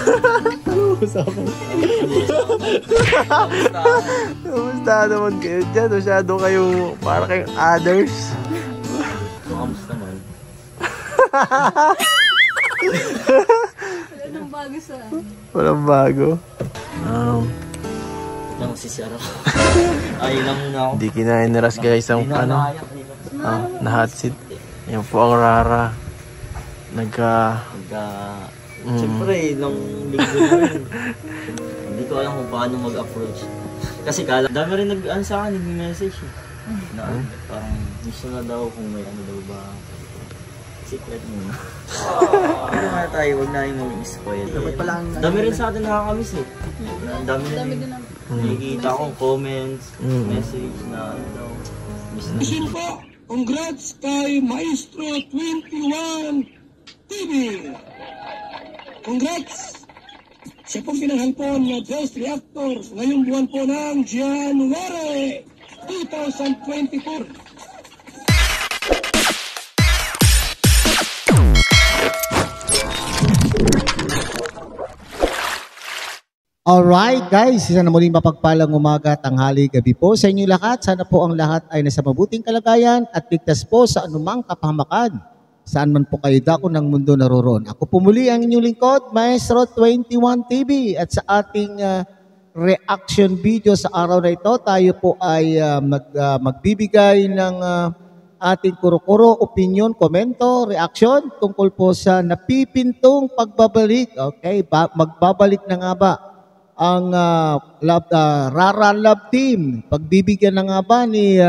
Ano usapan? Kamusta naman kayo dyan? Masyado kayong para kayong others. Kamusta naman? Walang bago sa Walang bago. Lang si Sarah. Ay lang muna ako. Hindi kinain ni Ras guys ang ano. Na hot seat. Yan po ang Rara. Siyempre, nung linggo na rin. Hindi ko alam kung paano mag-approach. Kasi dami rin sa akin, nag-message eh. Na parang gusto na daw kung may ano daw ba. Secret muna. Ano nga tayo, huwag na yung mag-spoil. Dami rin sa atin nakakamiss eh. Dami rin. Nakikita akong comments, message na ano daw. Isin po, congrats kay Maestro 21 TV. Congrats! Siya pong pinanghalpon na Best Reactor ngayong buwan po ng January 2024. Alright guys, isa na muling mapagpalang umaga, tanghali, gabi po sa inyo lahat. Sana po ang lahat ay nasa mabuting kalagayan at ligtas po sa anumang kapahamakan. Saan man po kayo dako ng mundo naroroon. Ako po muli ang inyong lingkod, Maestro 21 TV. At sa ating reaction video sa araw na ito, tayo po ay magbibigay ng ating kuro-kuro, opinion, komento, reaction tungkol po sa napipintong pagbabalik. Okay, magbabalik na nga ba ang Rara Love Team? Pagbibigyan na nga ba ni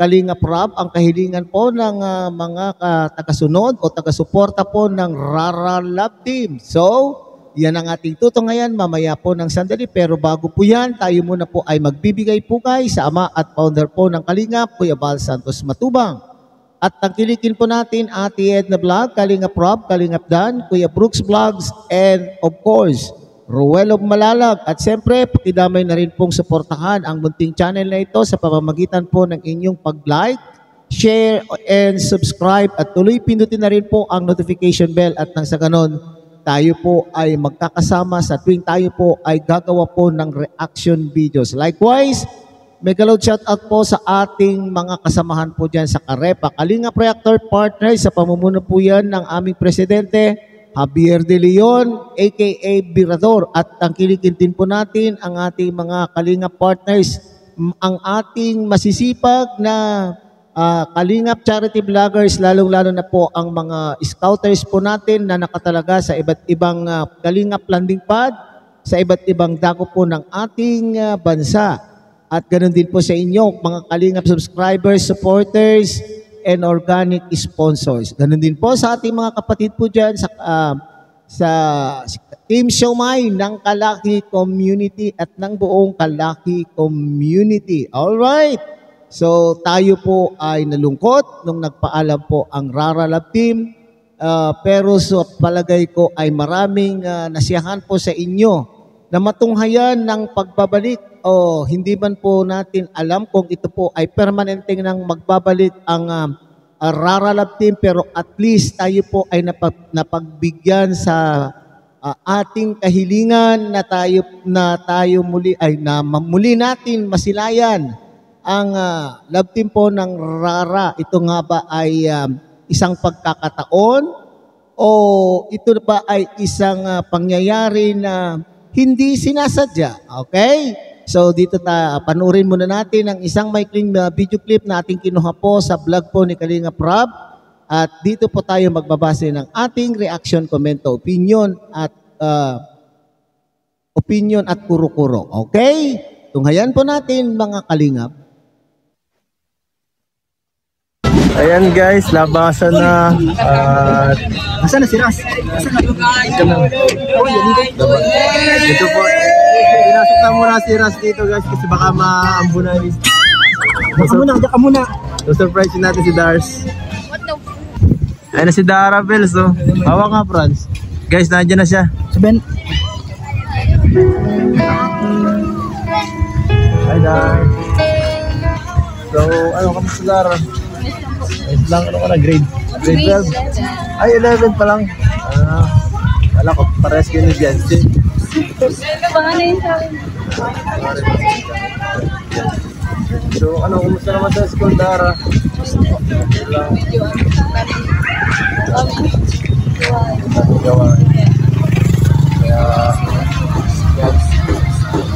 Kalingap Rob ang kahilingan po ng mga tagasunod o tagasuporta po ng Rara Love Team? So, yan ang ating tutunghayan mamaya po ng sandali. Pero bago po yan, tayo muna po ay magbibigay pugay sa ama at founder po ng Kalingap, Kuya Val Santos Matubang. At tangkilikin po natin Ate Edna Vlog, Kalingap Rob, Kalingap Dan, Kuya Brooks Vlogs, and of course, Ruel of Malalag. At siyempre, pakidamay na rin pong suportahan ang munting channel na ito sa pamamagitan po ng inyong pag-like, share, and subscribe. At tuloy pindutin na rin po ang notification bell at nang sa ganon, tayo po ay magkakasama sa tuwing tayo po ay gagawa po ng reaction videos. Likewise, mega load shoutout po sa ating mga kasamahan po dyan sa Karepa Kalingap Reactor Partners sa pamumuno po yan ng aming presidente, Javier De Leon, a.k.a. Birador. At tangkilikin din po natin ang ating mga Kalingap partners, ang ating masisipag na Kalingap charity vloggers, lalong-lalo na po ang mga scouters po natin na nakatalaga sa iba't ibang Kalingap landing pad, sa iba't ibang dako po ng ating bansa. At ganoon din po sa inyo, mga Kalingap subscribers, supporters, and organic sponsors. Ganun din po sa ating mga kapatid po dyan sa Team Siomay ng Kalaki Community at ng buong Kalaki Community. Alright! So tayo po ay nalungkot nung nagpaalam po ang Rara Love Team. Pero sa palagay ko ay maraming nasiyahan po sa inyo na matunghayan ng pagbabalik o hindi man po natin alam kung ito po ay permanenteng nang magbabalik ang Rara Love Team, pero at least tayo po ay napagbigyan sa ating kahilingan na tayo muli ay muli natin masilayan ang Love Team po ng Rara. Ito nga ba ay isang pagkakataon o ito ba ay isang pangyayari na hindi sinasadya? Okay? So dito panurin muna natin ang isang maikling video clip na ating kinuha po sa vlog po ni Kalingap Rob. At dito po tayo magbabase ng ating reaction, komento, opinion at kuro-kuro. Okay? Tunghayan po natin mga Kalingap. Ayan guys, labasan na. Nasaan na si Ras? Ito po. Pinasok na muna si Ras dito guys kasi baka maambunan. Diyan ka muna. So surprise natin si Dars. Ayun na si Dara Bells, oh. Hawa nga, Franz. Guys, nandiyan na siya. Sabihin. Hi, Dar. So, ano ka sa Dara? Lang, ano ka na, grade 12? Ay, 11 pa lang. Alam ko, pares kayo ni Bianchi. Baka na yun sa akin. So, ano, kumusta naman sa school, Dara? Lang. Gawa.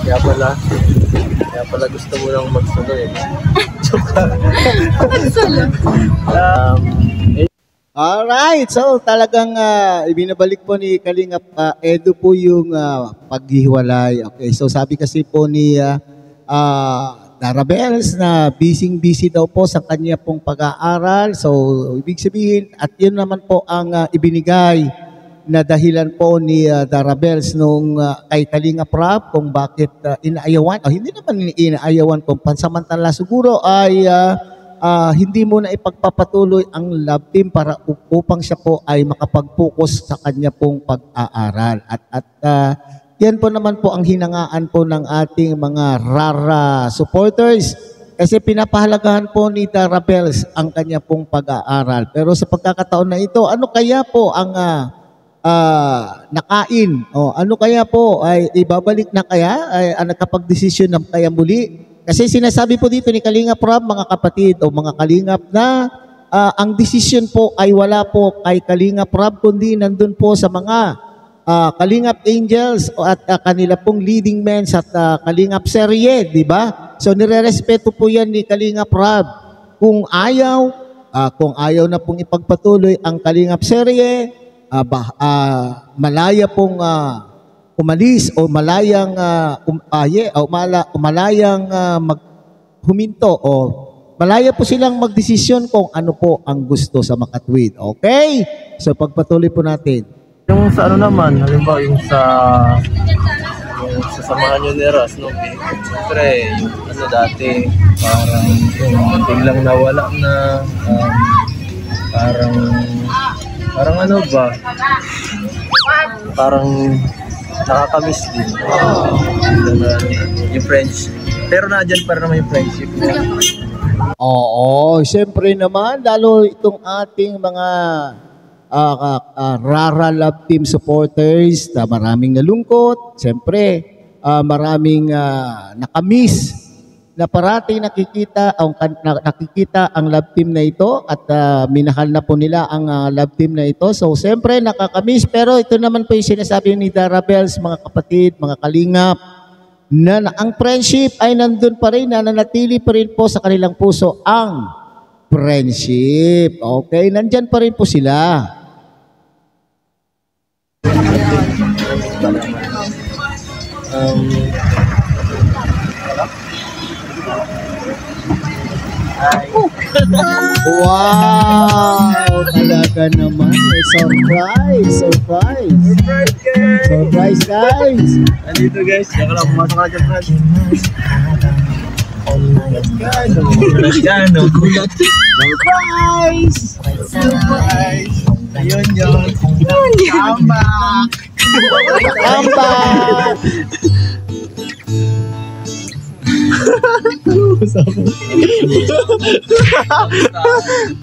Kaya pala gusto mo lang magsulo eh. Joke lang. Alright, so talagang ibinabalik po ni Kalingap Edu po yung paghihiwalay. Okay, so sabi kasi po ni Dara Bells na busy daw po sa kanya pong pag-aaral. So ibig sabihin, at yun naman po ang ibinigay na dahilan po ni Dara Bells nung kay Kalingap Rap kung bakit inaayawan. Hindi naman inaayawan kung pansamantala siguro ay hindi mo na ipagpapatuloy ang love team para upang siya po ay makapag-focus sa kanya pong pag-aaral. At yan po naman po ang hinangaan po ng ating mga Rara supporters kasi pinapahalagahan po ni Dara Bells ang kanya pong pag-aaral. Pero sa pagkakataon na ito, ano kaya po ang nakain? Ano kaya po ay ibabalik na kaya? Ay nakapag-desisyon na kaya muli? Kasi sinasabi po dito ni Kalingap Rap, mga kapatid o mga Kalingap na ang desisyon po ay wala po kay Kalingap Rap kundi nandun po sa mga Kalingap Angels at kanila pong leading men sa Kalingap Serye, di ba? So nire-respeto po yan ni Kalingap Rap. Kung ayaw na pong ipagpatuloy ang Kalingap Serye, malaya pong umalis o malayang huminto o malaya po silang magdesisyon kung ano po ang gusto sa makatwid. Okay? So pagpatuloy po natin. Yung sa ano naman, halimbawa yung sa samahan nyo ni Ras, no? Siyempre, yung ano dati, parang yung biglang nawala na, parang ano ba? Parang nakakamiss din. Yung friendship. Pero nadyan pa rin naman yung friendship. Oo, siyempre naman, lalo itong ating mga Rara Love Team supporters na maraming nalungkot. Siyempre, maraming nakamiss na parating nakikita ang love team na ito at minahal na po nila ang love team na ito. So, siyempre, nakakamiss. Pero ito naman po yung sinasabi ni Dara Bells, mga kapatid, mga Kalingap, na ang friendship ay nandun pa rin, nananatili pa rin po sa kanilang puso ang friendship. Okay? Nandyan pa rin po sila. Wow! Talaga naman. Surprise, guys. Andito guys, kaya lang pumasok ka dyan, Brad. Surprise! Ayun yun. Comeback!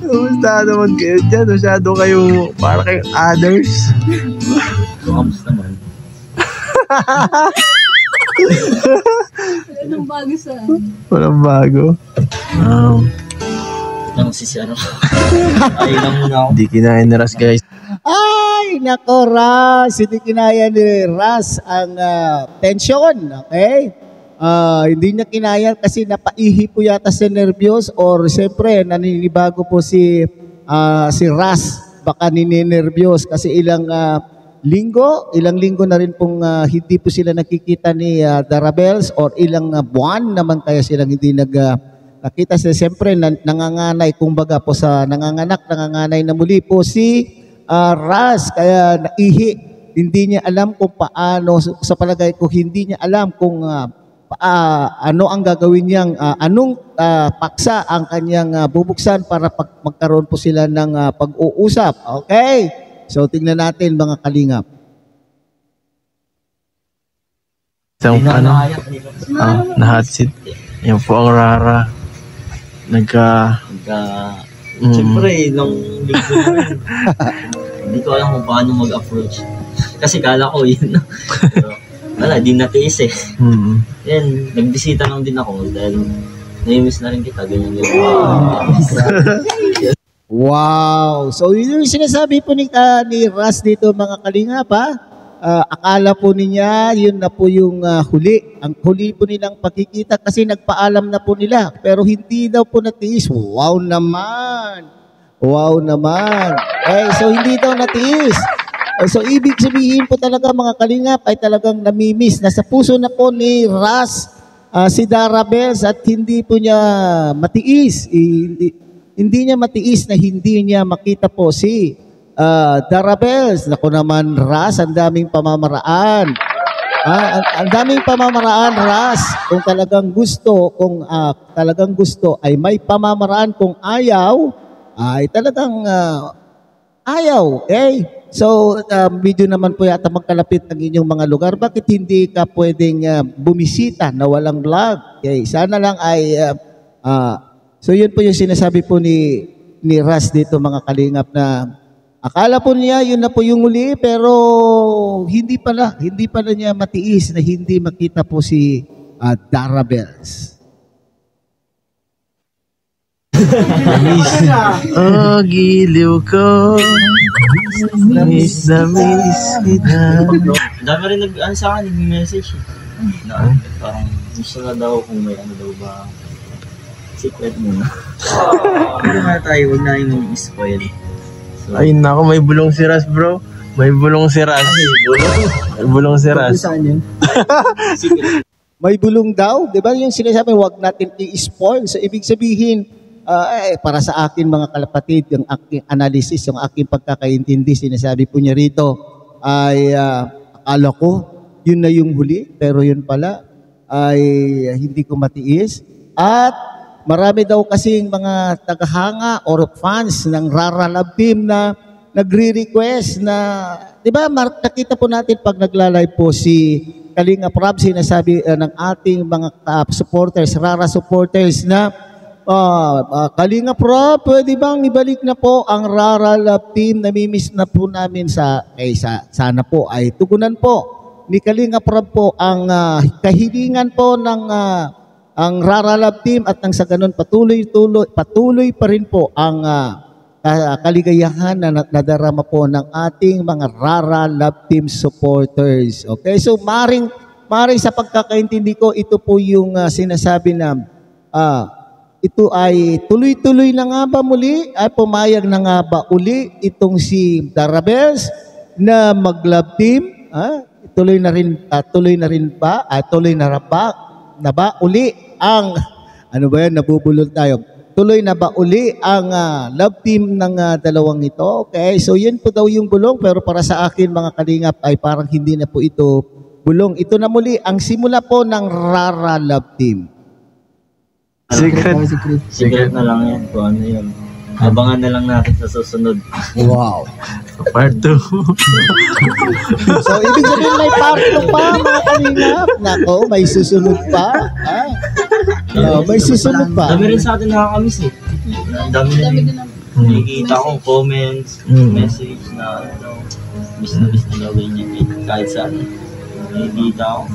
Kumusta naman kayo dyan? Masyado kayo, para kayong others. Kamusta naman? Walang bago sa Walang bago. Ano si ano? Ay lang muna ako. Hindi kinain ni Ras guys. Ay, nako Ras, hindi kinaya ni Ras ang tension, okay? Hindi niya kinaya kasi napaihi po yata si nervyos or siyempre naninibago po si Ras, baka ninenervyos kasi ilang linggo na rin pong hindi po sila nakikita ni Dara Bells or ilang buwan naman kaya silang hindi nakita sila. Siyempre nanganganay, kumbaga po sa nanganganay na muli po si Ras, kaya naihi. Hindi niya alam kung paano, sa palagay ko hindi niya alam kung ano ang gagawin niyang, anong paksa ang kanyang bubuksan para magkaroon po sila ng pag-uusap. Okay? So tingnan natin mga Kalingap. Isang na-hot seat. Yan po ang Rara. Siyempre, nung linggo na rin, hindi ko alam kung paano mag-approach. Kasi kala ko yun. Pero, wala, di natiis eh. Yan, nagbisita lang din ako dahil nai-miss na rin kita. Ganyan yun. Wow! So yun yung sinasabi po ni Ras dito mga kalingap ha. Akala po niya yun na po yung huli. Ang huli po nilang pagkikita kasi nagpaalam na po nila. Pero hindi daw po natiis. Wow naman! Wow naman! So hindi daw natiis. So ibig sabihin po talaga mga kalingap ay talagang namimiss. Nasa puso na po ni Ras si Dara Bells at hindi po niya matiis. Hindi niya matiis na hindi niya makita po si Dara Bells. Naku naman Ras, ang daming pamamaraan. Ang daming pamamaraan Ras. Kung talagang gusto ay may pamamaraan. Kung ayaw ay talagang ayaw. Okay? So, medyo naman po yata magkalapit ang inyong mga lugar. Bakit hindi ka pwedeng bumisita na walang vlog? Okay, sana lang ay... so, yun po yung sinasabi po ni Ras dito mga kalingap na akala po niya yun na po yung uli pero hindi pala niya matiis na hindi makita po si Dara Bells. Oh, giliw ko. Miss na miss kita. Dami rin sa akin, nag-message eh. Na, parang gusto na daw kung may ano daw ba. Secret muna. Hindi na tayo, huwag na yung spoil. So, Ay nako, may bulong si Ras bro. May bulong si Ras. May bulong si Ras. saan yun? Secret. May bulong daw, di ba yung sinasabi, wag natin i-spoil. So, ibig sabihin, para sa akin mga kalapatid, yung aking analysis, yung aking pagkakaintindi, sinasabi po niya rito, ay akala ko, yun na yung huli, pero yun pala, ay hindi ko matiis. At marami daw kasing mga tagahanga or fans ng Rara Love Team na nagre-request na, di ba, nakita po natin pag nagla-live po si Kalinga Prab, sinasabi ng ating mga supporters, Rara supporters na Kalinga Prab, pwede bang ibalik na po ang Rara Love Team? Namimiss na po namin sana po ay tugunan po ni Kalinga Prab po ang kahilingan po ng ang Rara Love Team at nang sa ganun patuloy pa rin po ang kaligayahan na nadarama po ng ating mga Rara Love Team supporters. Okay, so maring sa pagkakaintindi ko, ito po yung sinasabi na ito ay tuloy-tuloy na nga ba muli? Ay pumayag na nga ba uli itong si Dara Bells na mag-love team? Tuloy na rin ba? Tuloy na ba uli ang ano ba yan? Nabubulol tayo. Tuloy na ba uli ang love team ng dalawang ito? Okay, so yun po daw yung bulong pero para sa akin mga kalingap ay parang hindi na po ito bulong. Ito na muli ang simula po ng Rara Love Team. Secret na lang yan kung ano yun. Abangan na lang natin sa susunod. Wow. Part 2. So, ibig sabihin may part 2 pa, mga kalingap. Nako, may susunod pa. May susunod pa. Dami rin sa atin nakakamiss eh. Dami rin. Nakikita akong comments, message na miss na daw ganyan kahit saan. Nakikita ako.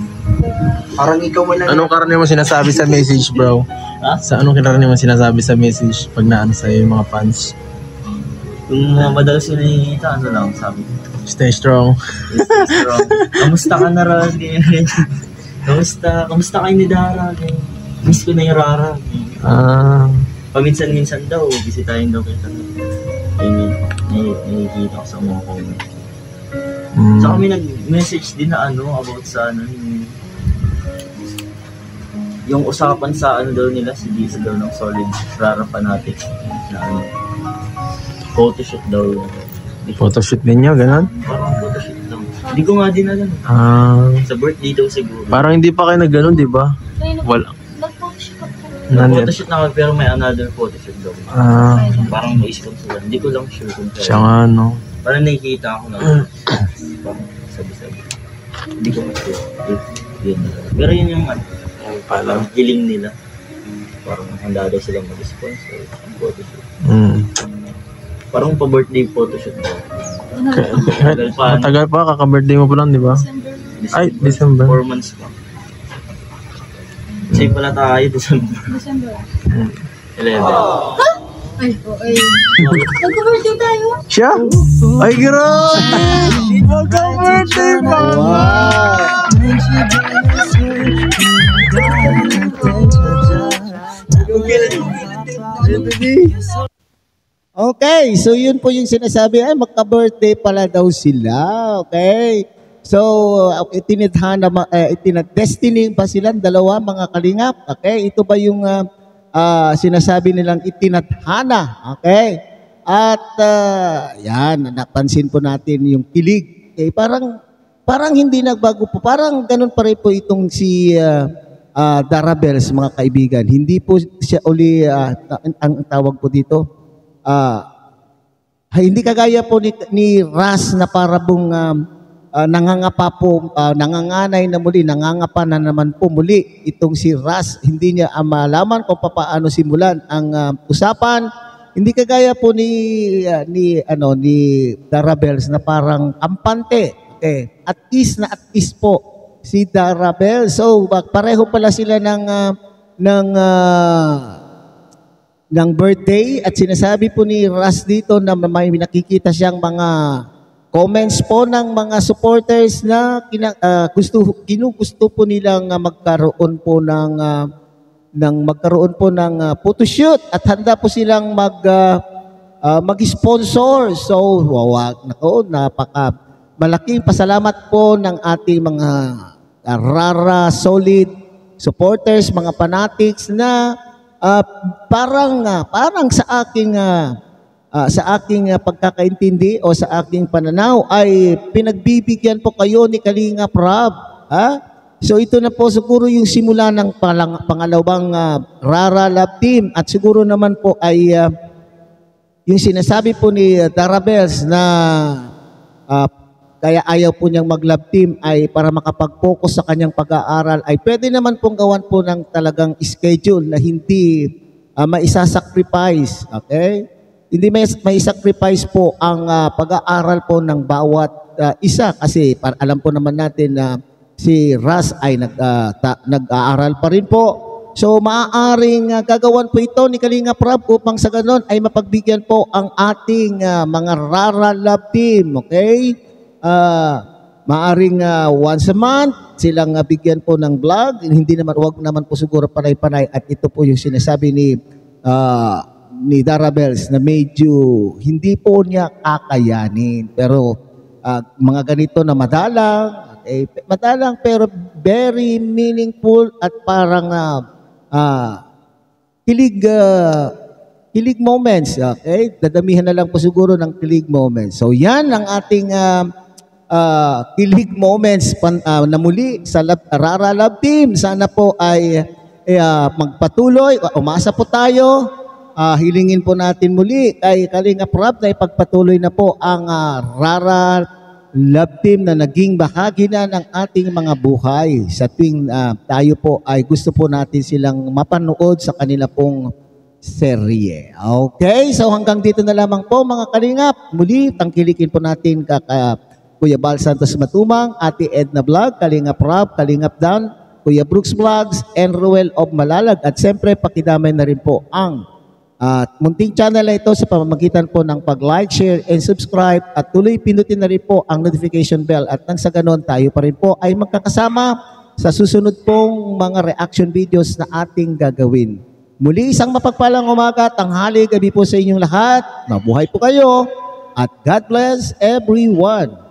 Parang ikaw wala. Anong karaniwan mo sinasabi sa message bro? Ha? Sa anong karaniwan mo sinasabi sa message pag naano sa'yo yung mga fans? Kung madalas yun nakikita, ano lang sabi ko. Stay strong. Stay strong. Kamusta ka na Ral? Kamusta kayo ni Dara? Miss ko na yung Rara. Paminsan-minsan daw, bisitahin daw kita. Ayun, nakikita ko sa mga comments. Saka may nag-message din na about sa yung usapan sa daw nila, si Giza daw ng Solid Rara Fanatic na photoshoot daw. Photoshoot ninyo, ganun? Parang photoshoot daw. Hindi ko nga din alam. Sa birthday daw siguro. Parang hindi pa kayo nag-ganun, di ba? Wala. Nag-photoshoot ako. Photoshoot na pero may another photoshoot daw. Parang may sponsor. Hindi ko lang sure kung kaya. Siya nga, no? Parang nakikita ako na sabi-sabi. Hindi ko sure. Yun. Pero yun yung parang hiling nila. Parang handa daw silang mag-sponsor ang photoshoot. Parang pa-birthday photoshoot daw. Tagal pa. Matagal pa, kaka-birthday mo pa lang, di ba? Ay, December. 4 months pa. Same pala tayo, December. December. 11. Ay, okay. Nagka-birthday tayo. Siya? Ay, grabe! Magka-birthday pa! Wow! Okay, so yun po yung sinasabi, ay magka-birthday pala daw sila, okay? So, itinadestiny pa silang dalawa mga kalingap, okay? Ito ba yung sinasabi nilang itinadhana, okay? At yan, napansin po natin yung kilig. Okay, parang hindi nagbago po, parang ganun pa rin po itong si Darabels, mga kaibigan. Hindi po siya uli, ang tawag po dito, hindi kagaya po ni Ras na parabong nangangapa po, nanganganay na muli, nangangapa na naman po muli. Itong si Ras, hindi niya malaman kung paano simulan ang usapan. Hindi kagaya po ni Darabels na parang kampante. Okay. At is po si Darabels. So pareho pala sila ng birthday at sinasabi po ni Ras dito na may nakikita siyang mga comments po ng mga supporters na ginugusto po nilang magkaroon po ng photoshoot at handa po silang mag-sponsor. So, malaking pasalamat po ng ating mga Rara solid supporters, mga fanatics na parang sa aking pagkakaintindi o sa aking pananaw ay pinagbibigyan po kayo ni Kalinga Prab. So ito na po siguro yung simula ng pangalawang Rara Love Team at siguro naman po ay yung sinasabi po ni Darabels na kaya ayaw po niyang mag-love team ay para makapag-focus sa kanyang pag-aaral ay pwede naman pong gawan po ng talagang schedule na hindi maisasacrifice. Okay? Hindi maisacrifice po ang pag-aaral po ng bawat isa kasi alam po naman natin na si Ras ay nag-aaral pa rin po. So maaaring gagawan po ito ni Kalinga Prab upang sa ganon ay mapagbigyan po ang ating mga Rara Love Team. Okay? Maaring once a month silang bigyan po ng vlog. Hindi naman, wag naman po siguro panay-panay at ito po yung sinasabi ni Darabels na medyo hindi po niya kakayanin. Pero mga ganito na madalang pero very meaningful at parang kilig moments. Okay? Dadamihan na lang po siguro ng kilig moments. So yan ang ating kilig moments na muli sa Rara Love Team. Sana po ay magpatuloy. Umasa po tayo. Hilingin po natin muli kay Kalinga Prab na ipagpatuloy na po ang Rara Love Team na naging bahagi na ng ating mga buhay sa tuwing tayo po ay gusto po natin silang mapanood sa kanila pong serye. Okay, so hanggang dito na lamang po mga Kalingap. Muli, tangkilikin po natin Kuya Bal Santos Matumang, Ate Edna Vlog, Kalinga Prab, Kalingap Dan, Kuya Brooks Vlogs, and Ruel of Malalag. At siyempre, pakidamay na rin po ang munting channel na ito sa pamamagitan po ng pag-like, share, and subscribe. At tuloy pindutin na rin po ang notification bell. At nang sa ganon, tayo pa rin po ay magkakasama sa susunod pong mga reaction videos na ating gagawin. Muli, isang mapagpalang umaga, tanghali, gabi po sa inyong lahat. Mabuhay po kayo at God bless everyone.